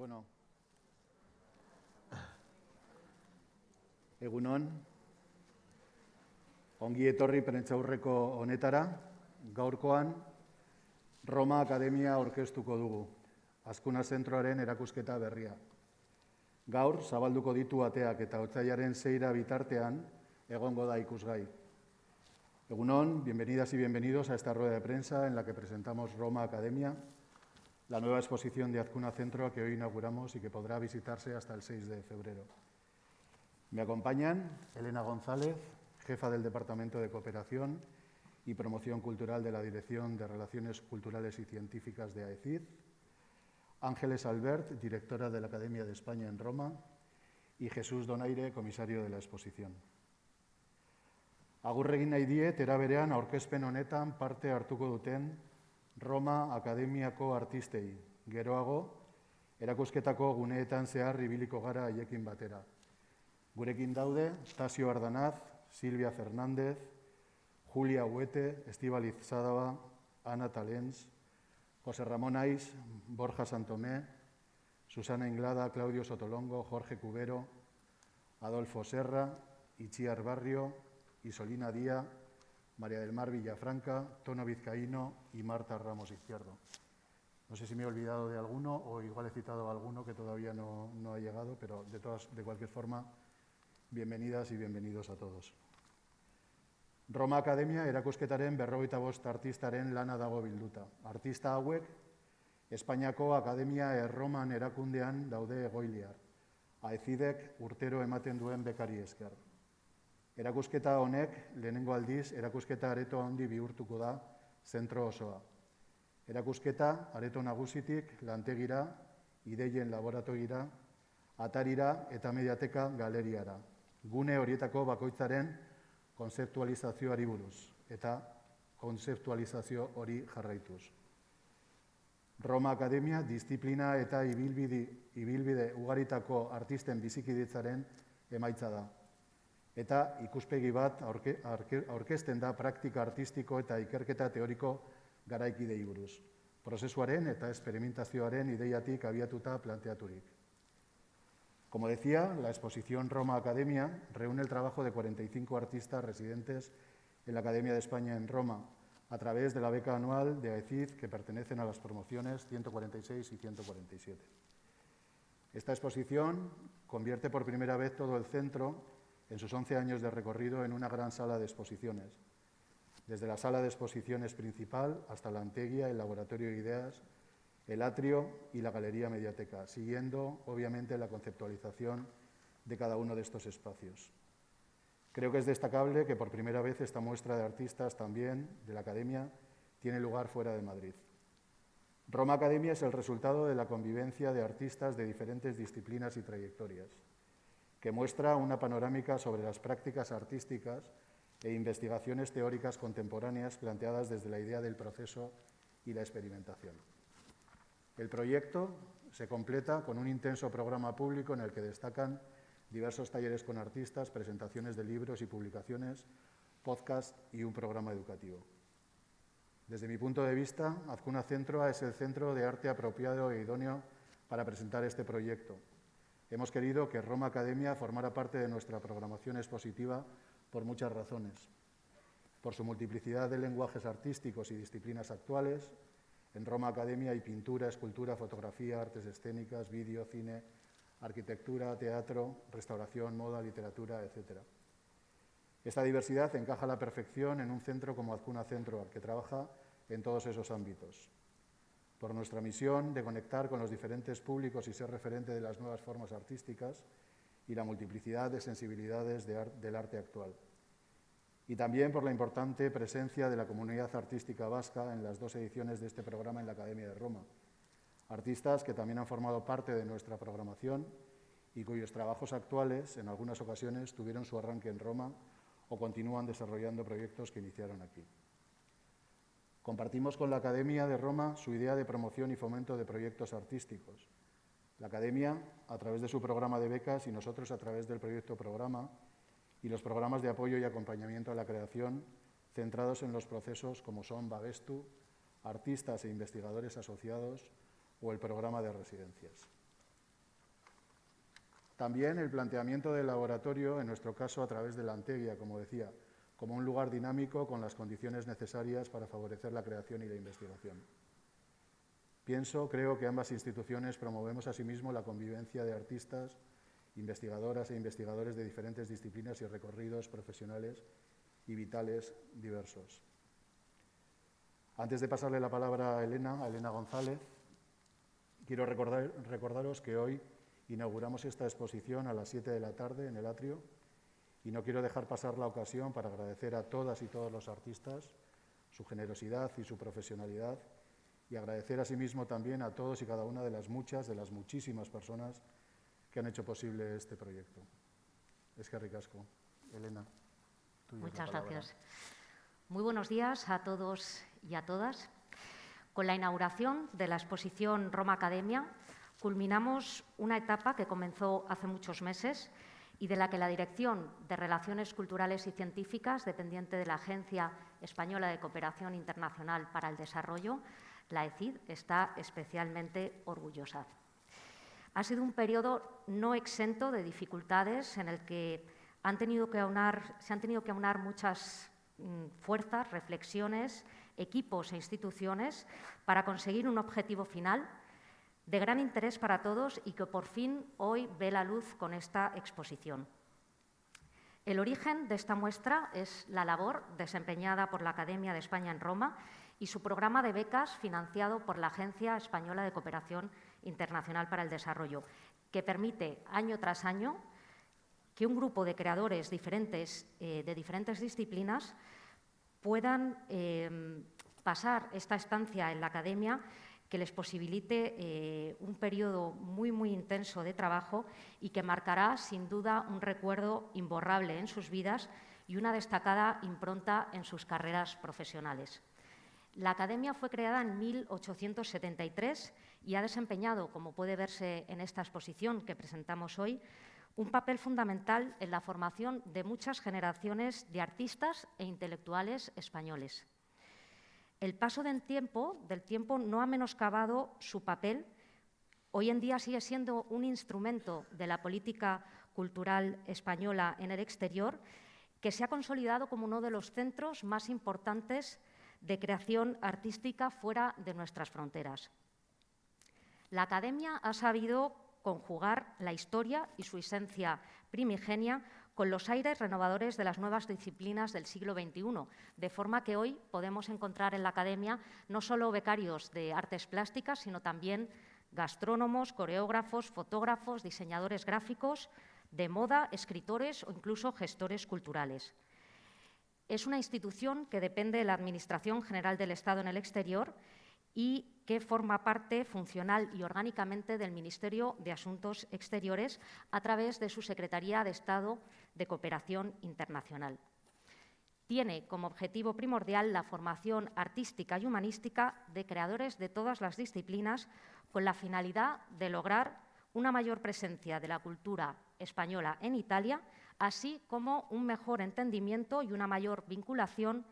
Bueno, egunon, ongi etorri prentsaurreko honetara, gaurkoan Roma Akademia aurkeztuko dugu, Azkuna Zentroaren erakusketa berria. Gaur, zabalduko ditu ateak eta otsailaren 6 bitartean egongo da ikusgai. Egunon, bienvenidas y bienvenidos a esta rueda de prensa en la que presentamos Roma Academia, la nueva exposición de Azkuna Centro que hoy inauguramos y que podrá visitarse hasta el 6 de febrero. Me acompañan Elena González, jefa del Departamento de Cooperación y Promoción Cultural de la Dirección de Relaciones Culturales y Científicas de AECID, Ángeles Albert, directora de la Academia de España en Roma, y Jesús Donaire, comisario de la exposición. Agur egin nahi diet, era berean aurkezpen honetan parte hartuko duten Roma Akademiako artistei. Geroago, erakusketako guneetan zehar ibiliko gara haiekin batera. Gurekin daude Tasio Ardanaz, Silvia Fernández, Julia Huete, Estíbaliz Sadaba, Ana Talens, José Ramón Ais, Borja Santomé, Susana Inglada, Claudio Sotolongo, Jorge Cubero, Adolfo Serra, Itziar Barrio, Isolina Díaz, María del Mar Villafranca, Tono Vizcaíno y Marta Ramos Izquierdo. No sé si me he olvidado de alguno o igual he citado a alguno que todavía no ha llegado, pero de cualquier forma, bienvenidas y bienvenidos a todos. Roma Akademia erakusketaren 45 artistaren lana dago bilduta. Artista hauek, Espainiako Akademia Erroman erakundean daude egoiliar. AECIDek urtero ematen duen bekari esker. Erakusketa honek lehenengo aldiz erakusketa areto handi bihurtuko da zentro osoa. Erakusketa areto nagusitik lantegira, ideien laboratogira, atarira eta mediateka galeriara. Gune horietako bakoitzaren konzeptualizazioari buruz eta konzeptualizazio hori jarraituz. Roma Akademia disiplina eta ibilbide ugaritako artisten bizikidetzaren emaitza da. Eta ikuspegi bat aurkezten da praktika artistiko eta ikerketa teoriko garaikidei buruz. Prozesuaren eta esperimentazioaren ideiatik abiatuta planteaturik. Como decía, la exposición Roma Academia reúne el trabajo de 45 artistas residentes en la Academia de España en Roma, a través de la beca anual de AECID que pertenecen a las promociones 146 y 147. Esta exposición convierte por primera vez todo el centro en sus 11 años de recorrido en una gran sala de exposiciones. Desde la sala de exposiciones principal hasta la Anteguia, el Laboratorio de Ideas, el Atrio y la Galería Mediateca, siguiendo, obviamente, la conceptualización de cada uno de estos espacios. Creo que es destacable que por primera vez esta muestra de artistas también de la Academia tiene lugar fuera de Madrid. Roma Academia es el resultado de la convivencia de artistas de diferentes disciplinas y trayectorias, que muestra una panorámica sobre las prácticas artísticas e investigaciones teóricas contemporáneas planteadas desde la idea del proceso y la experimentación. El proyecto se completa con un intenso programa público en el que destacan diversos talleres con artistas, presentaciones de libros y publicaciones, podcast y un programa educativo. Desde mi punto de vista, Azkuna Centro es el centro de arte apropiado e idóneo para presentar este proyecto. Hemos querido que Roma Academia formara parte de nuestra programación expositiva por muchas razones. Por su multiplicidad de lenguajes artísticos y disciplinas actuales, en Roma Academia hay pintura, escultura, fotografía, artes escénicas, vídeo, cine, arquitectura, teatro, restauración, moda, literatura, etc. Esta diversidad encaja a la perfección en un centro como Azkuna Centro, que trabaja en todos esos ámbitos. Por nuestra misión de conectar con los diferentes públicos y ser referente de las nuevas formas artísticas y la multiplicidad de sensibilidades del arte actual. Y también por la importante presencia de la comunidad artística vasca en las 2 ediciones de este programa en la Academia de Roma. Artistas que también han formado parte de nuestra programación y cuyos trabajos actuales, en algunas ocasiones, tuvieron su arranque en Roma o continúan desarrollando proyectos que iniciaron aquí. Compartimos con la Academia de Roma su idea de promoción y fomento de proyectos artísticos. La Academia, a través de su programa de becas y nosotros a través del proyecto Programa y los programas de apoyo y acompañamiento a la creación centrados en los procesos como son Babestu, artistas e investigadores asociados o el programa de residencias. También el planteamiento del laboratorio, en nuestro caso a través de la Anteguia, como decía, como un lugar dinámico con las condiciones necesarias para favorecer la creación y la investigación. Creo que ambas instituciones promovemos asimismo la convivencia de artistas, investigadoras e investigadores de diferentes disciplinas y recorridos profesionales y vitales diversos. Antes de pasarle la palabra a Elena González, quiero recordaros que hoy inauguramos esta exposición a las 7 de la tarde en el atrio y no quiero dejar pasar la ocasión para agradecer a todas y todos los artistas su generosidad y su profesionalidad y agradecer asimismo también a todos y cada una de las muchísimas personas que han hecho posible este proyecto. Eskerrik asko. Elena, tuya. Muchas gracias. Muy buenos días a todos y a todas. Con la inauguración de la exposición Roma Academia, culminamos una etapa que comenzó hace muchos meses y de la que la Dirección de Relaciones Culturales y Científicas, dependiente de la Agencia Española de Cooperación Internacional para el Desarrollo, la ECID, está especialmente orgullosa. Ha sido un periodo no exento de dificultades en el que se han tenido que aunar muchas fuerzas, reflexiones, equipos e instituciones para conseguir un objetivo final de gran interés para todos y que por fin hoy ve la luz con esta exposición. El origen de esta muestra es la labor desempeñada por la Academia de España en Roma y su programa de becas financiado por la Agencia Española de Cooperación Internacional para el Desarrollo, que permite año tras año que un grupo de creadores de diferentes disciplinas puedan pasar esta estancia en la Academia que les posibilite un periodo muy intenso de trabajo y que marcará sin duda un recuerdo imborrable en sus vidas y una destacada impronta en sus carreras profesionales. La Academia fue creada en 1873 y ha desempeñado, como puede verse en esta exposición que presentamos hoy, un papel fundamental en la formación de muchas generaciones de artistas e intelectuales españoles. El paso del tiempo no ha menoscabado su papel. Hoy en día sigue siendo un instrumento de la política cultural española en el exterior que se ha consolidado como uno de los centros más importantes de creación artística fuera de nuestras fronteras. La Academia ha sabido conjugar la historia y su esencia primigenia con los aires renovadores de las nuevas disciplinas del siglo XXI, de forma que hoy podemos encontrar en la Academia no solo becarios de artes plásticas, sino también gastrónomos, coreógrafos, fotógrafos, diseñadores gráficos, de moda, escritores o incluso gestores culturales. Es una institución que depende de la Administración General del Estado en el exterior y que forma parte funcional y orgánicamente del Ministerio de Asuntos Exteriores a través de su Secretaría de Estado de Cooperación Internacional. Tiene como objetivo primordial la formación artística y humanística de creadores de todas las disciplinas con la finalidad de lograr una mayor presencia de la cultura española en Italia, así como un mejor entendimiento y una mayor vinculación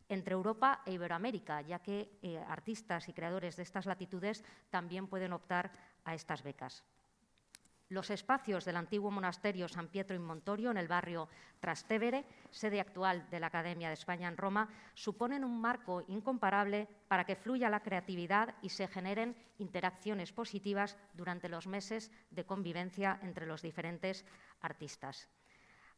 entre Europa e Iberoamérica, ya que artistas y creadores de estas latitudes también pueden optar a estas becas. Los espacios del antiguo monasterio San Pietro in Montorio, en el barrio Trastevere, sede actual de la Academia de España en Roma, suponen un marco incomparable para que fluya la creatividad y se generen interacciones positivas durante los meses de convivencia entre los diferentes artistas.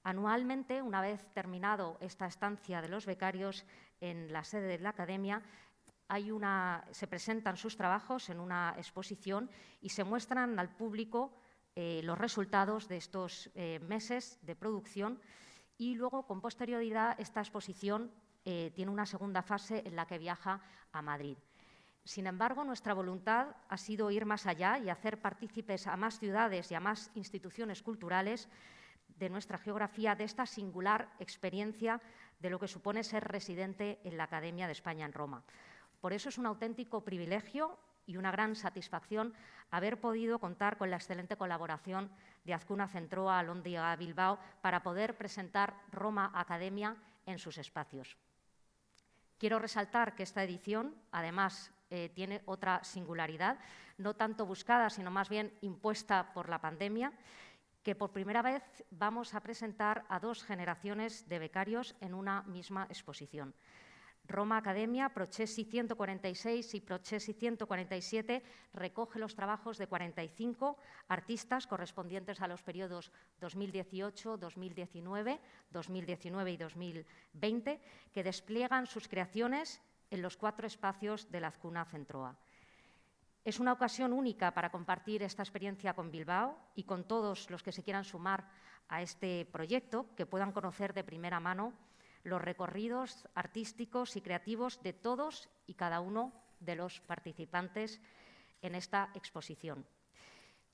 Anualmente, una vez terminado esta estancia de los becarios en la sede de la Academia, se presentan sus trabajos en una exposición y se muestran al público los resultados de estos meses de producción y luego, con posterioridad, esta exposición tiene una segunda fase en la que viaja a Madrid. Sin embargo, nuestra voluntad ha sido ir más allá y hacer partícipes a más ciudades y a más instituciones culturales de nuestra geografía de esta singular experiencia de lo que supone ser residente en la Academia de España en Roma. Por eso es un auténtico privilegio y una gran satisfacción haber podido contar con la excelente colaboración de Azkuna Zentroa, Alhóndiga Bilbao, para poder presentar Roma Academia en sus espacios. Quiero resaltar que esta edición, además, tiene otra singularidad, no tanto buscada, sino más bien impuesta por la pandemia, que por primera vez vamos a presentar a 2 generaciones de becarios en una misma exposición. Roma Academia, Processi 146 y Processi 147 recoge los trabajos de 45 artistas correspondientes a los periodos 2018, 2019, 2019 y 2020, que despliegan sus creaciones en los 4 espacios de la Azcuna Centroa. Es una ocasión única para compartir esta experiencia con Bilbao y con todos los que se quieran sumar a este proyecto, que puedan conocer de primera mano los recorridos artísticos y creativos de todos y cada uno de los participantes en esta exposición.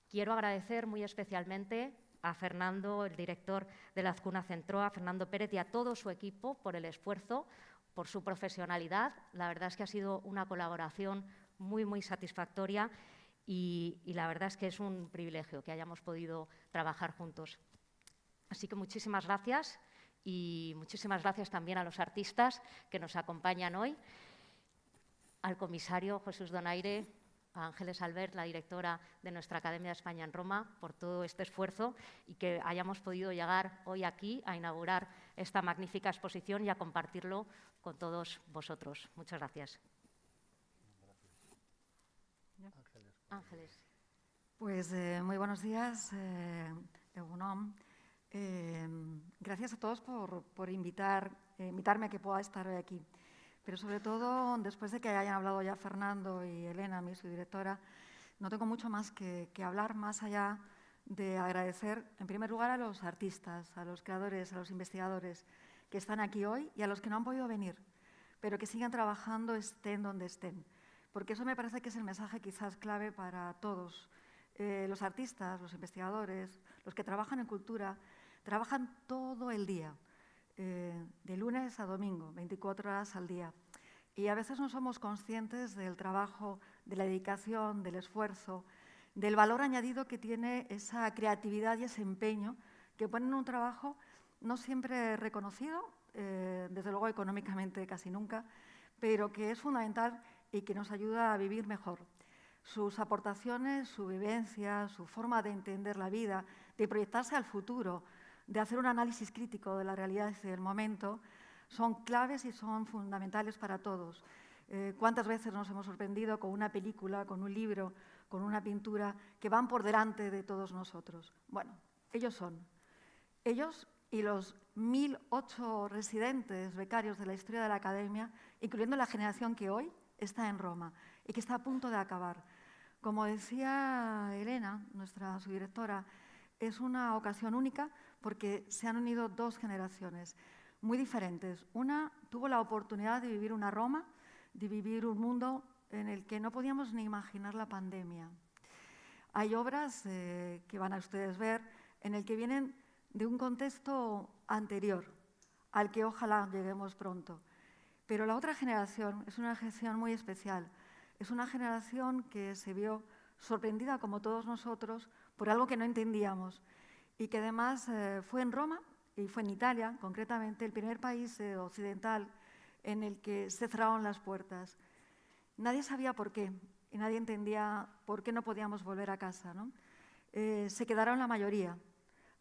Quiero agradecer muy especialmente a Fernando, el director de la Azcuna Centroa, a Fernando Pérez y a todo su equipo por el esfuerzo, por su profesionalidad. La verdad es que ha sido una colaboración muy satisfactoria y la verdad es que es un privilegio que hayamos podido trabajar juntos. Así que muchísimas gracias. Y muchísimas gracias también a los artistas que nos acompañan hoy, al comisario Jesús Donaire, a Ángeles Albert, la directora de nuestra Academia de España en Roma, por todo este esfuerzo y que hayamos podido llegar hoy aquí a inaugurar esta magnífica exposición y a compartirlo con todos vosotros. Muchas gracias. Ángeles. Pues muy buenos días, Egunon. Gracias a todos por invitarme a que pueda estar hoy aquí. Pero sobre todo, después de que hayan hablado ya Fernando y Elena, mi subdirectora, no tengo mucho más que hablar, más allá de agradecer, en primer lugar, a los artistas, a los creadores, a los investigadores que están aquí hoy y a los que no han podido venir, pero que sigan trabajando, estén donde estén. Porque eso me parece que es el mensaje quizás clave para todos. Los artistas, los investigadores, los que trabajan en cultura, trabajan todo el día, de lunes a domingo, 24 horas al día. Y a veces no somos conscientes del trabajo, de la dedicación, del esfuerzo, del valor añadido que tiene esa creatividad y ese empeño que ponen en un trabajo no siempre reconocido, desde luego económicamente casi nunca, pero que es fundamental y que nos ayuda a vivir mejor. Sus aportaciones, su vivencia, su forma de entender la vida, de proyectarse al futuro, de hacer un análisis crítico de la realidad del momento, son claves y son fundamentales para todos. ¿Cuántas veces nos hemos sorprendido con una película, con un libro, con una pintura que van por delante de todos nosotros? Bueno, ellos son. Ellos y los 1008 residentes becarios de la historia de la Academia, incluyendo la generación que hoy está en Roma y que está a punto de acabar. Como decía Elena, nuestra subdirectora, es una ocasión única porque se han unido 2 generaciones muy diferentes. Una tuvo la oportunidad de vivir una Roma, de vivir un mundo en el que no podíamos ni imaginar la pandemia. Hay obras que van a ustedes ver en el que vienen de un contexto anterior, al que ojalá lleguemos pronto. Pero la otra generación es una generación muy especial. Es una generación que se vio sorprendida, como todos nosotros, por algo que no entendíamos y que además fue en Roma y fue en Italia, concretamente, el primer país occidental en el que se cerraron las puertas. Nadie sabía por qué y nadie entendía por qué no podíamos volver a casa, ¿no? Se quedaron la mayoría.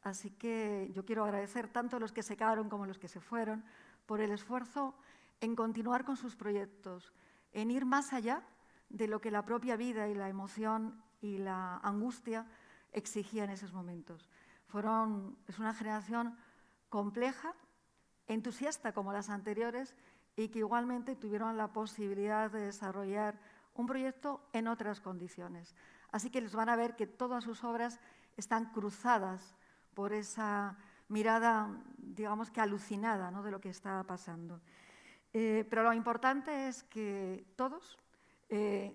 Así que yo quiero agradecer tanto a los que se quedaron como a los que se fueron por el esfuerzo en continuar con sus proyectos, en ir más allá de lo que la propia vida y la emoción y la angustia exigían en esos momentos. Es una generación compleja, entusiasta como las anteriores y que igualmente tuvieron la posibilidad de desarrollar un proyecto en otras condiciones. Así que les van a ver que todas sus obras están cruzadas por esa mirada, digamos que alucinada, ¿no?, de lo que está pasando. Pero lo importante es que todos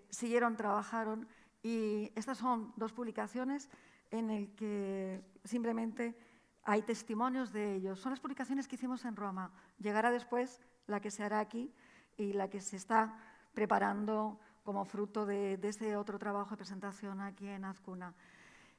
siguieron, trabajaron y estas son 2 publicaciones en las que simplemente hay testimonios de ellos. Son las publicaciones que hicimos en Roma. Llegará después la que se hará aquí y la que se está preparando como fruto de ese otro trabajo de presentación aquí en Azcuna.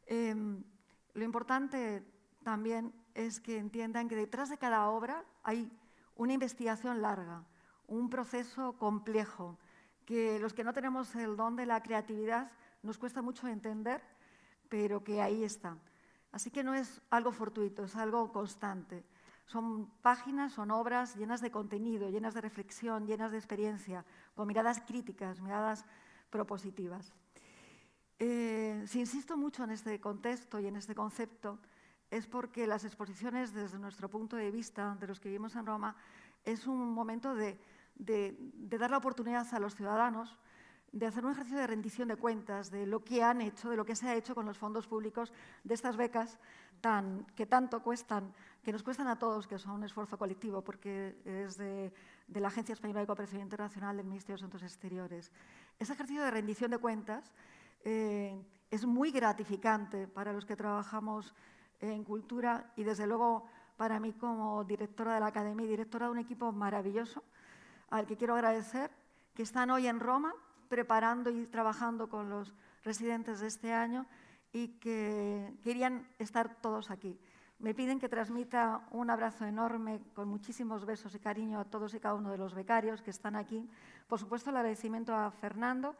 Lo importante también es que entiendan que detrás de cada obra hay una investigación larga, un proceso complejo, que los que no tenemos el don de la creatividad nos cuesta mucho entender, pero que ahí está. Así que no es algo fortuito, es algo constante. Son páginas, son obras llenas de contenido, llenas de reflexión, llenas de experiencia, con miradas críticas, miradas propositivas. Si insisto mucho en este contexto y en este concepto, es porque las exposiciones, desde nuestro punto de vista, de los que vivimos en Roma, es un momento de dar la oportunidad a los ciudadanos de hacer un ejercicio de rendición de cuentas de lo que han hecho, de lo que se ha hecho con los fondos públicos de estas becas que tanto cuestan, que nos cuestan a todos, que son un esfuerzo colectivo, porque es de la Agencia Española de Cooperación Internacional del Ministerio de Asuntos Exteriores. Ese ejercicio de rendición de cuentas es muy gratificante para los que trabajamos en cultura y, desde luego, para mí como directora de la Academia y directora de un equipo maravilloso, al que quiero agradecer, que están hoy en Roma preparando y trabajando con los residentes de este año y que querían estar todos aquí. Me piden que transmita un abrazo enorme con muchísimos besos y cariño a todos y cada uno de los becarios que están aquí. Por supuesto, el agradecimiento a Fernando,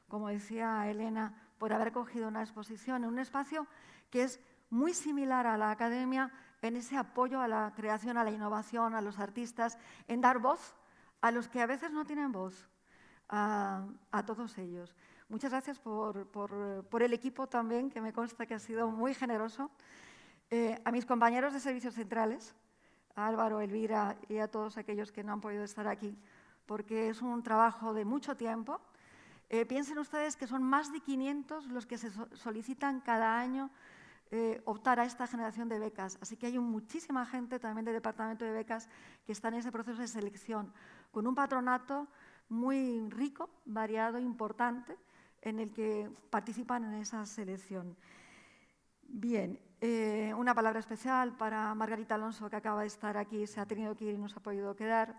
como decía Elena, por haber cogido una exposición en un espacio que es muy similar a la Academia en ese apoyo a la creación, a la innovación, a los artistas, en dar voz a los que a veces no tienen voz, a todos ellos. Muchas gracias por el equipo también, que me consta que ha sido muy generoso. A mis compañeros de servicios centrales, a Álvaro, Elvira y a todos aquellos que no han podido estar aquí, porque es un trabajo de mucho tiempo. Piensen ustedes que son más de 500 los que se solicitan cada año optar a esta generación de becas. Así que hay muchísima gente también del Departamento de Becas que está en ese proceso de selección, con un patronato muy rico, variado, importante, en el que participan en esa selección. Bien, una palabra especial para Margarita Alonso, que acaba de estar aquí, se ha tenido que ir y no se ha podido quedar.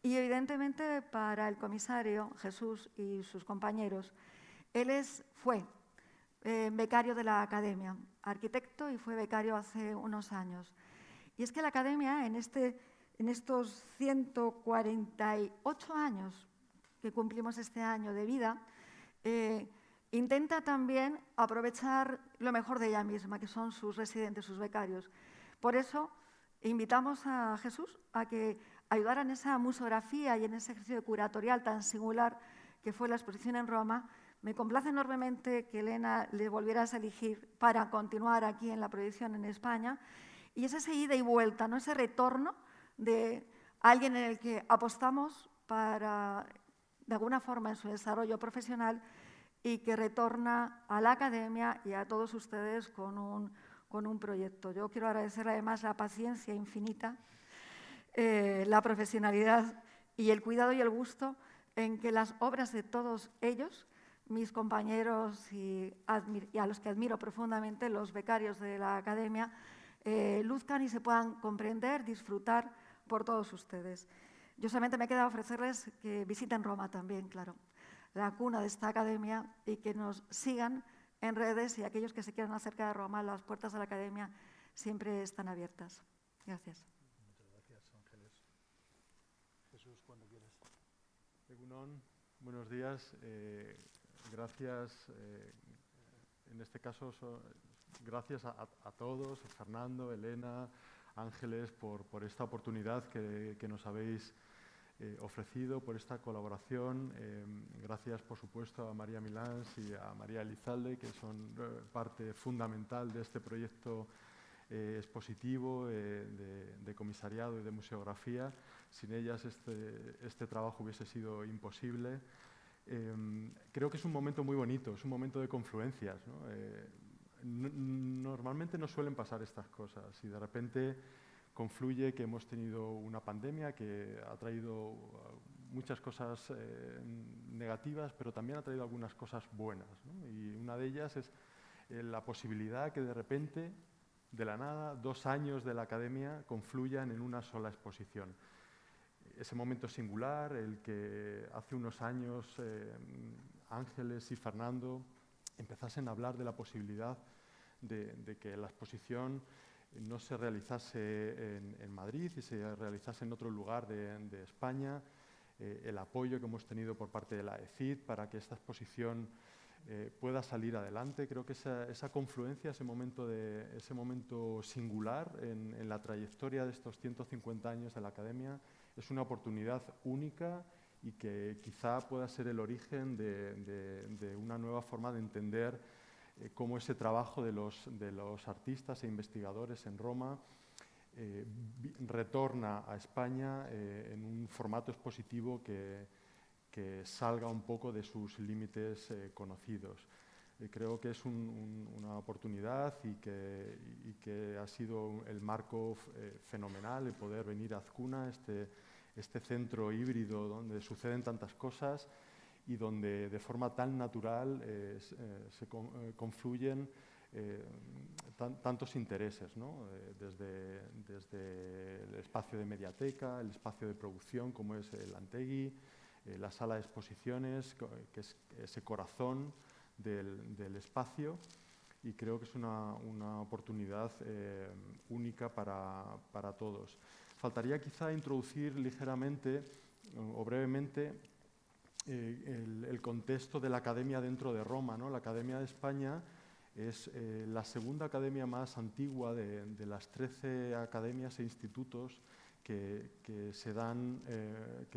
Y, evidentemente, para el comisario Jesús y sus compañeros. Él fue becario de la Academia, arquitecto, y fue becario hace unos años. Y es que la Academia, en estos 148 años que cumplimos este año de vida, intenta también aprovechar lo mejor de ella misma, que son sus residentes, sus becarios. Por eso, invitamos a Jesús a que ayudara en esa museografía y en ese ejercicio curatorial tan singular que fue la exposición en Roma. Me complace enormemente que Elena le volvieras a elegir para continuar aquí en la proyección en España. Y es esa ida y vuelta, ¿no? Ese retorno de alguien en el que apostamos para, de alguna forma, en su desarrollo profesional, y que retorna a la Academia y a todos ustedes con un proyecto. Yo quiero agradecer además la paciencia infinita, la profesionalidad y el cuidado y el gusto en que las obras de todos ellos, mis compañeros y a los que admiro profundamente, los becarios de la Academia, luzcan y se puedan comprender, disfrutar por todos ustedes. Yo solamente me queda ofrecerles que visiten Roma también, claro, la cuna de esta Academia, y que nos sigan en redes, y aquellos que se quieran acercar a Roma, las puertas de la Academia siempre están abiertas. Gracias. Muchas gracias, Ángeles. Jesús, cuando quieras. Egunon, buenos días. Gracias, en este caso, gracias a todos, a Fernando, Elena, Ángeles, por esta oportunidad que nos habéis ofrecido, por esta colaboración. Gracias, por supuesto, a María Milans y a María Elizalde, que son parte fundamental de este proyecto expositivo, de comisariado y de museografía. Sin ellas este trabajo hubiese sido imposible. Creo que es un momento muy bonito, es un momento de confluencias, ¿no? Normalmente no suelen pasar estas cosas y de repente confluye que hemos tenido una pandemia que ha traído muchas cosas negativas, pero también ha traído algunas cosas buenas, ¿no? Y una de ellas es la posibilidad que de repente, de la nada, 2 años de la Academia confluyan en una sola exposición. Ese momento singular, el que hace unos años Ángeles y Fernando empezasen a hablar de la posibilidad de que la exposición no se realizase en Madrid y se realizase en otro lugar de España, el apoyo que hemos tenido por parte de la ECID para que esta exposición pueda salir adelante. Creo que esa confluencia, ese momento singular en la trayectoria de estos 150 años de la Academia es una oportunidad única y que quizá pueda ser el origen de una nueva forma de entender cómo ese trabajo de los artistas e investigadores en Roma retorna a España en un formato expositivo que salga un poco de sus límites conocidos. Creo que es una oportunidad y que ha sido el marco fenomenal el poder venir a Azcuna, este centro híbrido donde suceden tantas cosas y donde de forma tan natural se confluyen tantos intereses, ¿no? Desde el espacio de mediateca, el espacio de producción como es el Antegui, la sala de exposiciones, que es ese corazón del espacio, y creo que es una oportunidad única para todos. Faltaría quizá introducir ligeramente o brevemente el contexto de la Academia dentro de Roma, ¿no? La Academia de España es la segunda academia más antigua de las 13 academias e institutos que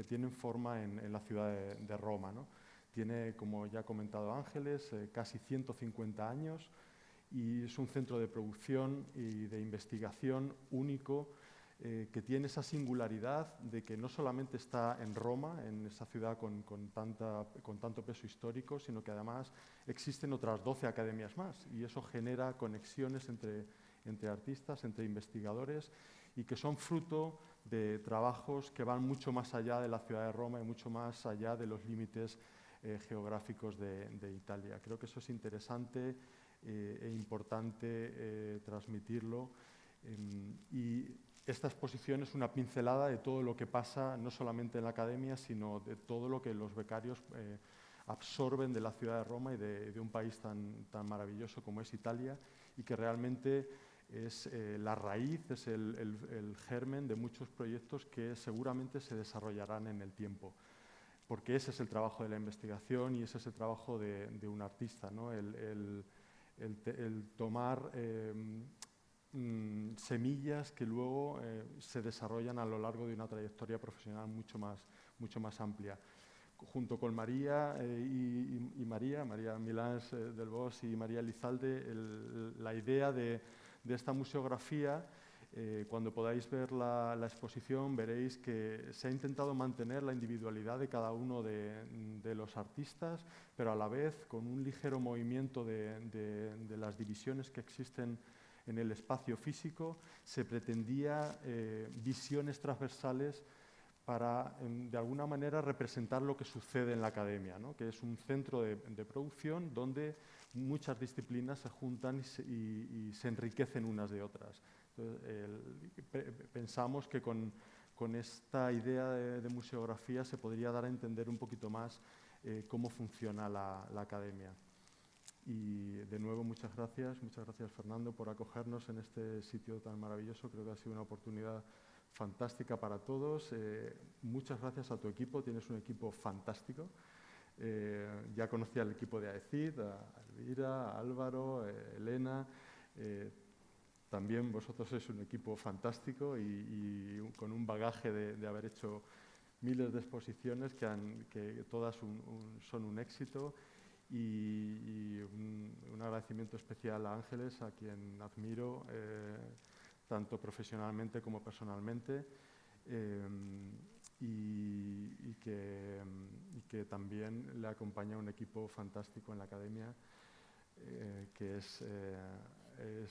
tienen forma en la ciudad de Roma, ¿no? Tiene, como ya ha comentado Ángeles, casi 150 años y es un centro de producción y de investigación único que tiene esa singularidad de que no solamente está en Roma, en esa ciudad con tanto peso histórico, sino que además existen otras 12 academias más y eso genera conexiones entre artistas, entre investigadores y que son fruto de trabajos que van mucho más allá de la ciudad de Roma y mucho más allá de los límites geográficos de Italia. Creo que eso es interesante e importante transmitirlo. Y esta exposición es una pincelada de todo lo que pasa, no solamente en la academia, sino de todo lo que los becarios absorben de la ciudad de Roma y de un país tan maravilloso como es Italia, y que realmente es la raíz, es el germen de muchos proyectos que seguramente se desarrollarán en el tiempo. Porque ese es el trabajo de la investigación y ese es el trabajo de un artista, ¿no? El tomar semillas que luego se desarrollan a lo largo de una trayectoria profesional mucho más amplia. Junto con María y María Milans del Bosch y María Elizalde, la idea de esta museografía, cuando podáis ver la exposición veréis que se ha intentado mantener la individualidad de cada uno de los artistas, pero a la vez con un ligero movimiento de las divisiones que existen en el espacio físico, se pretendía visiones transversales para, de alguna manera, representar lo que sucede en la academia, ¿no? Que es un centro de producción donde muchas disciplinas se juntan y se enriquecen unas de otras. Entonces, pensamos que con esta idea de museografía se podría dar a entender un poquito más cómo funciona la academia. Y de nuevo, muchas gracias Fernando por acogernos en este sitio tan maravilloso. Creo que ha sido una oportunidad fantástica para todos. Muchas gracias a tu equipo, tienes un equipo fantástico. Ya conocía al equipo de AECID, a Elvira, a Álvaro, Elena. También vosotros sois un equipo fantástico y con un bagaje de haber hecho miles de exposiciones que todas son un éxito. Y un agradecimiento especial a Ángeles, a quien admiro tanto profesionalmente como personalmente, y que también le acompaña un equipo fantástico en la academia, que es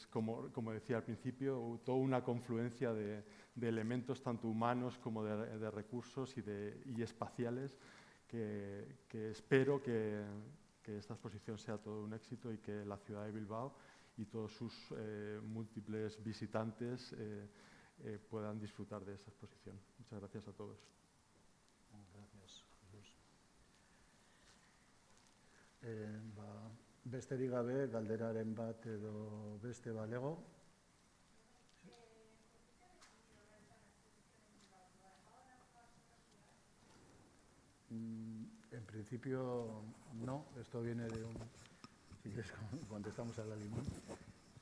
como decía al principio, toda una confluencia de elementos tanto humanos como de recursos y espaciales que espero que esta exposición sea todo un éxito y que la ciudad de Bilbao y todos sus múltiples visitantes puedan disfrutar de esta exposición. Muchas gracias a todos. Gracias, Jesús. Besterik gabe, galderaren bat edo beste balego. En principio, principio no, esto viene de un, si quieres contestamos a la limón,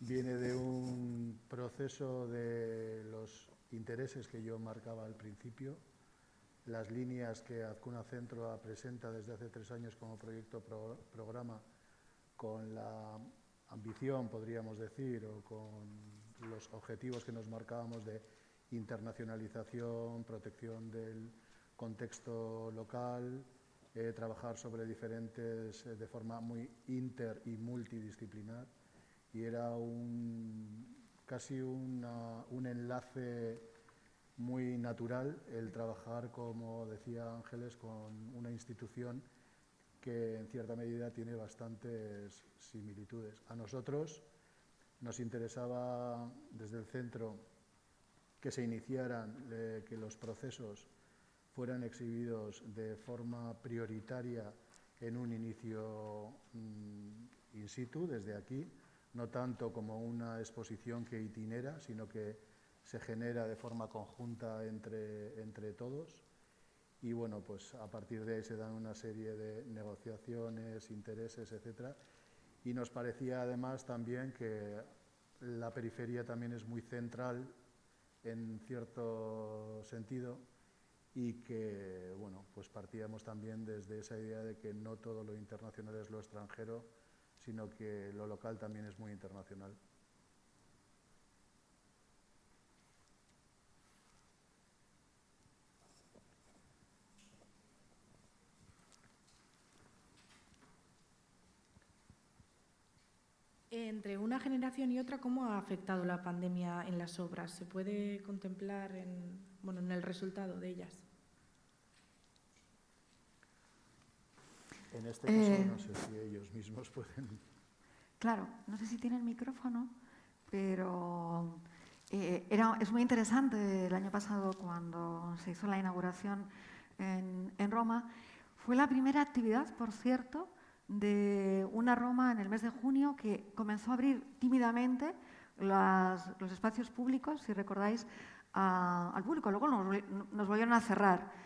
viene de un proceso de los intereses que yo marcaba al principio, las líneas que Azkuna Centro presenta desde hace 3 años como proyecto programa, con la ambición, podríamos decir, o con los objetivos que nos marcábamos de internacionalización, protección del contexto local, trabajar sobre diferentes, de forma muy inter y multidisciplinar, y era casi un enlace muy natural el trabajar, como decía Ángeles, con una institución que en cierta medida tiene bastantes similitudes. A nosotros nos interesaba desde el centro que se iniciaran, que los procesos fueran exhibidos de forma prioritaria en un inicio in situ, desde aquí, no tanto como una exposición que itinera, sino que se genera de forma conjunta entre todos. Y bueno, pues a partir de ahí se dan una serie de negociaciones, intereses, etcétera. Y nos parecía además también que la periferia también es muy central en cierto sentido, y que, bueno, pues partíamos también desde esa idea de que no todo lo internacional es lo extranjero, sino que lo local también es muy internacional. Entre una generación y otra, ¿cómo ha afectado la pandemia en las obras? ¿Se puede contemplar en el resultado de ellas? En este caso, no sé si ellos mismos pueden... Claro, no sé si tiene el micrófono, pero es muy interesante el año pasado cuando se hizo la inauguración en Roma. Fue la primera actividad, por cierto, de una Roma en el mes de junio que comenzó a abrir tímidamente los espacios públicos, si recordáis, al público. Luego nos volvieron a cerrar.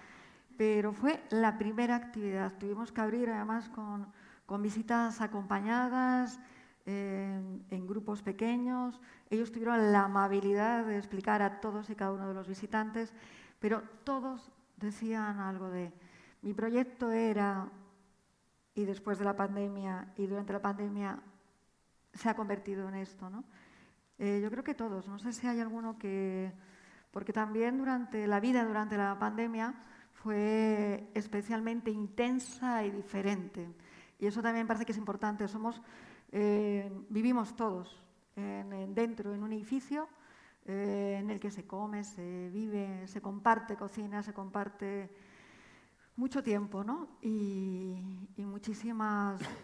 Pero fue la primera actividad. Tuvimos que abrir además con visitas acompañadas, en grupos pequeños. Ellos tuvieron la amabilidad de explicar a todos y cada uno de los visitantes, pero todos decían algo de: mi proyecto era, y después de la pandemia y durante la pandemia se ha convertido en esto, ¿no? Yo creo que todos. No sé si hay alguno que... Porque también durante la pandemia, fue especialmente intensa y diferente. Y eso también parece que es importante. Vivimos todos dentro, en un edificio en el que se come, se vive, se comparte cocina, se comparte mucho tiempo, ¿no? Y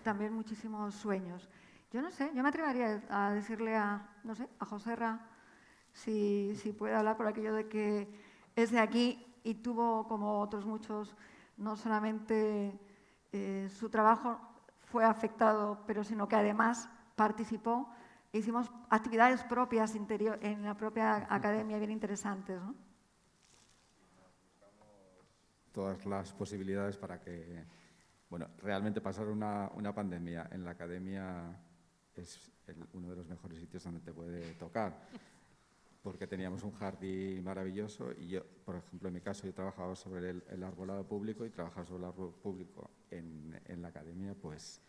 también muchísimos sueños. Yo no sé, yo me atrevería a decirle a Joserra, si puede hablar por aquello de que es de aquí y tuvo, como otros muchos, no solamente su trabajo fue afectado, pero sino que además participó. Hicimos actividades propias en la propia academia bien interesantes, ¿no? Todas las posibilidades para que, realmente pasar una pandemia en la academia es uno de los mejores sitios donde te puede tocar, porque teníamos un jardín maravilloso y yo, por ejemplo, en mi caso, yo trabajaba sobre el arbolado público, y trabajar sobre el árbol público en la academia, pues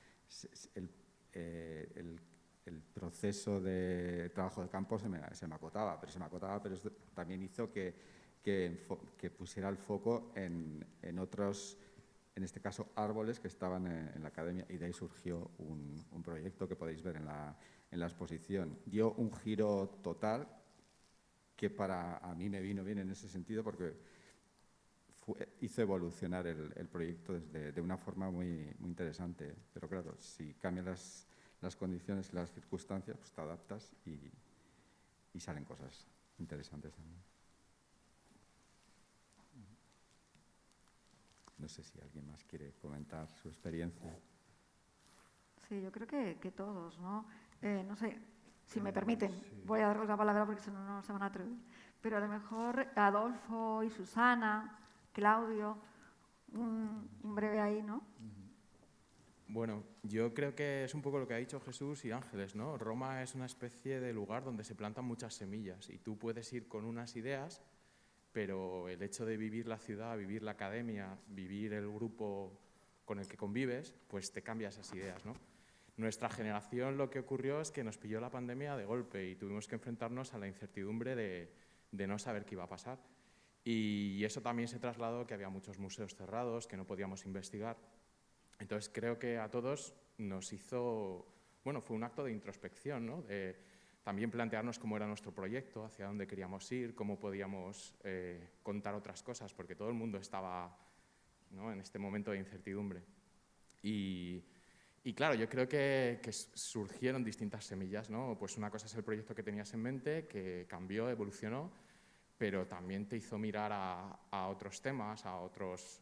el proceso de trabajo de campo se me acotaba, pero esto también hizo que pusiera el foco en otros, en este caso, árboles que estaban en la academia, y de ahí surgió un proyecto que podéis ver en la exposición. Dio un giro total que a mí me vino bien en ese sentido, porque hizo evolucionar el proyecto de una forma muy, muy interesante. Pero claro, si cambian las condiciones y las circunstancias, pues te adaptas y salen cosas interesantes también. No sé si alguien más quiere comentar su experiencia. Sí, yo creo que todos, ¿no? No sé, si me permiten, voy a darles la palabra porque si no, no se van a atrever. Pero a lo mejor Adolfo y Susana, Claudio, un breve ahí, ¿no? Bueno, yo creo que es un poco lo que ha dicho Jesús y Ángeles, ¿no? Roma es una especie de lugar donde se plantan muchas semillas y tú puedes ir con unas ideas, pero el hecho de vivir la ciudad, vivir la academia, vivir el grupo con el que convives, pues te cambia esas ideas, ¿no? Nuestra generación lo que ocurrió es que nos pilló la pandemia de golpe y tuvimos que enfrentarnos a la incertidumbre de no saber qué iba a pasar. Y eso también se trasladó que había muchos museos cerrados, que no podíamos investigar. Entonces creo que a todos nos hizo, bueno, fue un acto de introspección, ¿no? De también plantearnos cómo era nuestro proyecto, hacia dónde queríamos ir, cómo podíamos contar otras cosas, porque todo el mundo estaba, ¿no?, en este momento de incertidumbre. Y claro, yo creo que surgieron distintas semillas, ¿no? Pues una cosa es el proyecto que tenías en mente, que cambió, evolucionó, pero también te hizo mirar a otros temas, a otros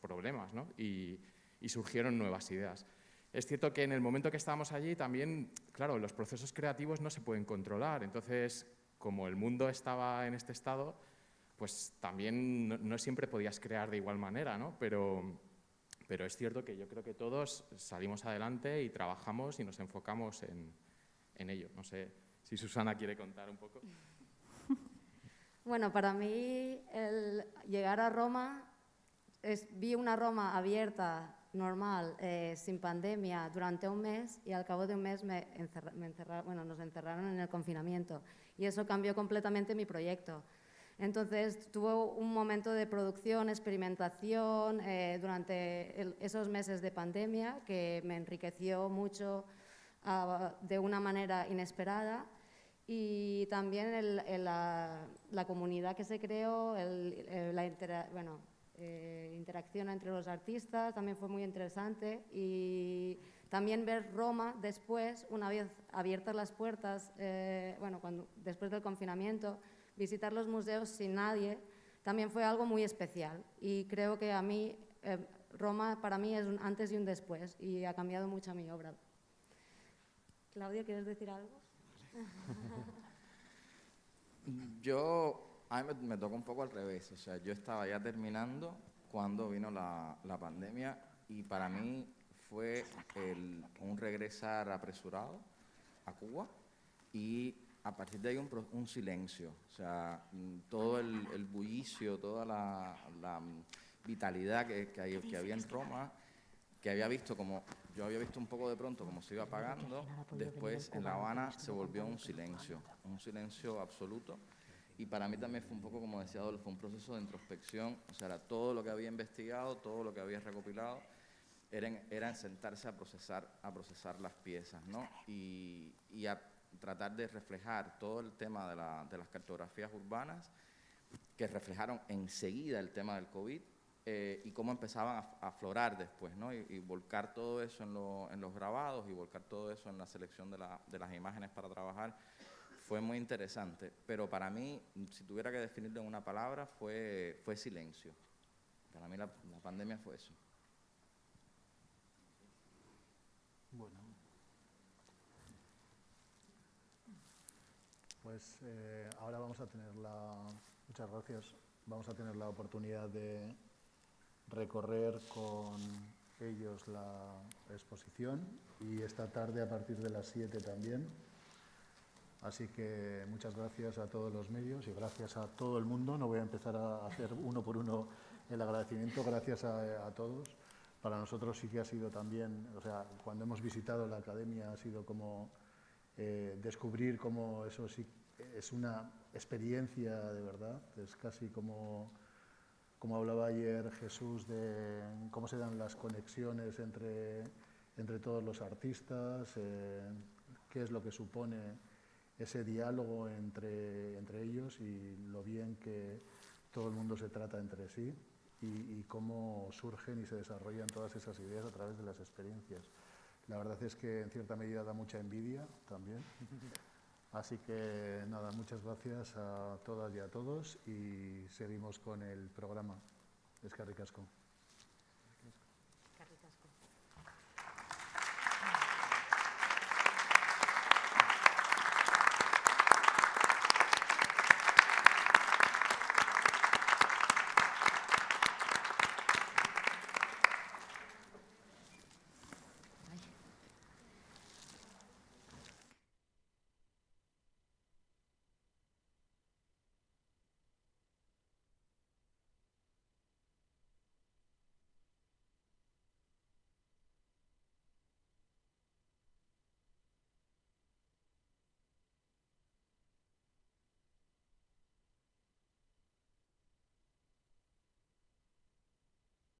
problemas, ¿no? Y surgieron nuevas ideas. Es cierto que en el momento que estábamos allí también, claro, los procesos creativos no se pueden controlar. Entonces, como el mundo estaba en este estado, pues también no siempre podías crear de igual manera, ¿no? Pero es cierto que yo creo que todos salimos adelante y trabajamos y nos enfocamos en ello. No sé si Susana quiere contar un poco. Bueno, para mí el llegar a Roma, vi una Roma abierta, normal, sin pandemia, durante un mes, y al cabo de un mes nos encerraron en el confinamiento y eso cambió completamente mi proyecto. Entonces tuve un momento de producción, experimentación durante esos meses de pandemia que me enriqueció mucho de una manera inesperada. Y también la comunidad que se creó, la interacción entre los artistas también fue muy interesante. Y también ver Roma después, una vez abiertas las puertas, después del confinamiento, visitar los museos sin nadie, también fue algo muy especial. Y creo que a mí, Roma para mí es un antes y un después y ha cambiado mucho mi obra. Claudio, ¿quieres decir algo? A mí me tocó un poco al revés, o sea, yo estaba ya terminando cuando vino la pandemia y para mí fue un regresar apresurado a Cuba y a partir de ahí un silencio, o sea, todo el bullicio, toda la vitalidad que había en Roma, que yo había visto un poco de pronto cómo se iba apagando, después en La Habana se volvió un silencio absoluto. Y para mí también fue un poco, como decía Adolfo, un proceso de introspección, o sea, era todo lo que había investigado, todo lo que había recopilado, era en sentarse a procesar las piezas, ¿no? Y a tratar de reflejar todo el tema de las cartografías urbanas, que reflejaron enseguida el tema del COVID, y cómo empezaban a aflorar después, ¿no? Y volcar todo eso en los grabados y volcar todo eso en la selección de las imágenes para trabajar. Fue muy interesante, pero para mí, si tuviera que definirlo en una palabra, fue silencio. Para mí la pandemia fue eso. Bueno, pues ahora vamos a tener muchas gracias, vamos a tener la oportunidad de recorrer con ellos la exposición y esta tarde a partir de las 7 también. Así que muchas gracias a todos los medios y gracias a todo el mundo. No voy a empezar a hacer uno por uno el agradecimiento. Gracias a todos. Para nosotros sí que ha sido también, o sea, cuando hemos visitado la academia ha sido como descubrir cómo eso sí es una experiencia de verdad. Es casi como hablaba ayer Jesús de cómo se dan las conexiones entre todos los artistas, qué es lo que supone ese diálogo entre ellos y lo bien que todo el mundo se trata entre sí y cómo surgen y se desarrollan todas esas ideas a través de las experiencias. La verdad es que en cierta medida da mucha envidia también. Así que nada, muchas gracias a todas y a todos y seguimos con el programa. Eskerrik asko.